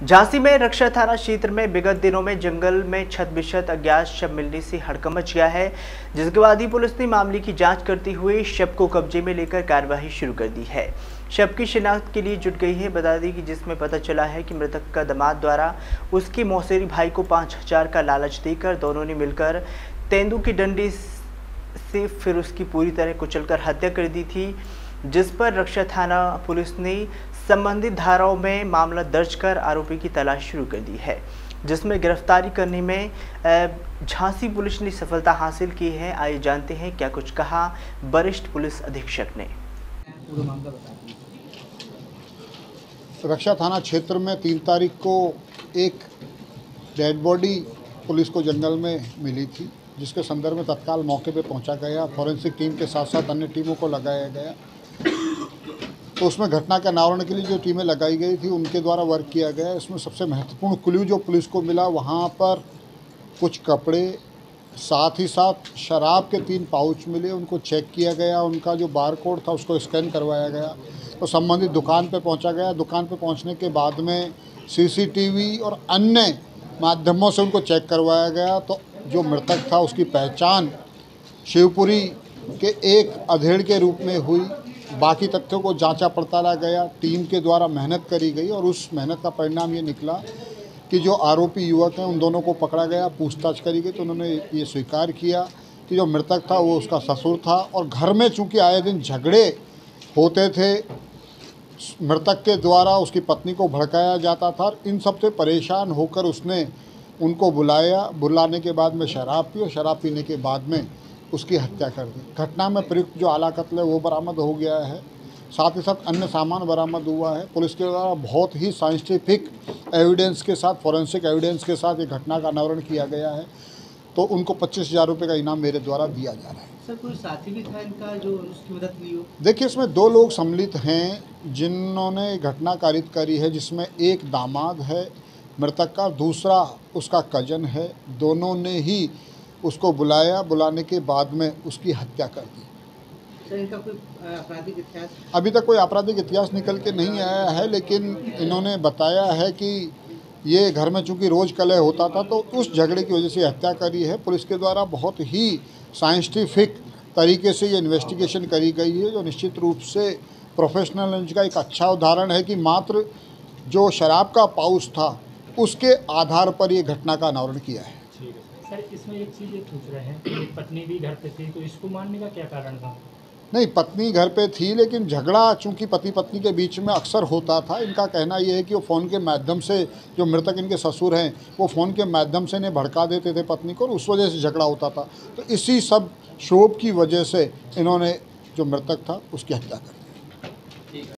झांसी में रक्षा थाना क्षेत्र में विगत दिनों में जंगल में छत-बिछत अज्ञात शव मिलने से हड़कंप मच गया है, जिसके बाद ही पुलिस ने मामले की जांच करते हुए शव को कब्जे में लेकर कार्रवाई शुरू कर दी है। शव की शिनाख्त के लिए जुट गई है। बता दें कि जिसमें पता चला है कि मृतक का दामाद द्वारा उसके मौसेरी भाई को 5000 का लालच देकर दोनों ने मिलकर तेंदू की डंडी से फिर उसकी पूरी तरह कुचलकर हत्या कर दी थी, जिस पर रक्षा थाना पुलिस ने संबंधित धाराओं में मामला दर्ज कर आरोपी की तलाश शुरू कर दी है, जिसमें गिरफ्तारी करने में झांसी पुलिस ने सफलता हासिल की है। आइए जानते हैं क्या कुछ कहा वरिष्ठ पुलिस अधीक्षक ने। रक्षा थाना क्षेत्र में 3 तारीख को एक डेड बॉडी पुलिस को जंगल में मिली थी, जिसके संदर्भ में तत्काल मौके पर पहुंचा गया। फॉरेंसिक टीम के साथ साथ अन्य टीमों को लगाया गया। तो उसमें घटना के अनावरण के लिए जो टीमें लगाई गई थी उनके द्वारा वर्क किया गया। इसमें सबसे महत्वपूर्ण क्लू जो पुलिस को मिला, वहाँ पर कुछ कपड़े, साथ ही साथ शराब के 3 पाउच मिले। उनको चेक किया गया, उनका जो बार कोड था उसको स्कैन करवाया गया। तो संबंधित दुकान पे पहुंचा गया। दुकान पे पहुंचने के बाद में सीसीटीवी और अन्य माध्यमों से उनको चेक करवाया गया। तो जो मृतक था उसकी पहचान शिवपुरी के एक अधेड़ के रूप में हुई। बाकी तथ्यों को जांचा पड़ताला गया, टीम के द्वारा मेहनत करी गई और उस मेहनत का परिणाम ये निकला कि जो आरोपी युवक हैं उन दोनों को पकड़ा गया, पूछताछ करी गई। तो उन्होंने ये स्वीकार किया कि जो मृतक था वो उसका ससुर था और घर में चूँकि आए दिन झगड़े होते थे, मृतक के द्वारा उसकी पत्नी को भड़काया जाता था और इन सब से परेशान होकर उसने उनको बुलाया। बुलाने के बाद में शराब पी और शराब पीने के बाद में उसकी हत्या कर दी। घटना में प्रयुक्त जो आला कत्ल है वो बरामद हो गया है, साथ ही साथ अन्य सामान बरामद हुआ है। पुलिस के द्वारा बहुत ही साइंटिफिक एविडेंस के साथ, फॉरेंसिक एविडेंस के साथ ये घटना का अनावरण किया गया है। तो उनको 25,000 रुपये का इनाम मेरे द्वारा दिया जा रहा है। सर, कोई साथी भी था इनका जो उसकी मदद ली हो? देखिए, इसमें 2 लोग सम्मिलित हैं जिन्होंने घटना कारित करी है, जिसमें एक दामाद है मृतक का, दूसरा उसका कजन है। दोनों ने ही उसको बुलाया, बुलाने के बाद में उसकी हत्या कर दी। सर, इनका कोई आपराधिक इतिहास? अभी तक कोई आपराधिक इतिहास निकल के नहीं आया है, लेकिन इन्होंने बताया है कि ये घर में चूँकि रोज़ कलह होता था तो उस झगड़े की वजह से हत्या करी है। पुलिस के द्वारा बहुत ही साइंटिफिक तरीके से ये इन्वेस्टिगेशन करी गई है, जो निश्चित रूप से प्रोफेशनलिज्म का एक अच्छा उदाहरण है कि मात्र जो शराब का पाउच था उसके आधार पर ये घटना का अनावरण किया है। सर, इसमें एक चीज़ ये पूछ रहे हैं कि पत्नी भी घर पे थी, तो इसको मारने का क्या कारण था? नहीं, पत्नी घर पे थी, लेकिन झगड़ा चूंकि पति पत्नी के बीच में अक्सर होता था। इनका कहना ये है कि वो फ़ोन के माध्यम से, जो मृतक इनके ससुर हैं, वो फ़ोन के माध्यम से इन्हें भड़का देते थे पत्नी को और उस वजह से झगड़ा होता था। तो इसी सब शोभ की वजह से इन्होंने जो मृतक था उसकी हत्या कर दी।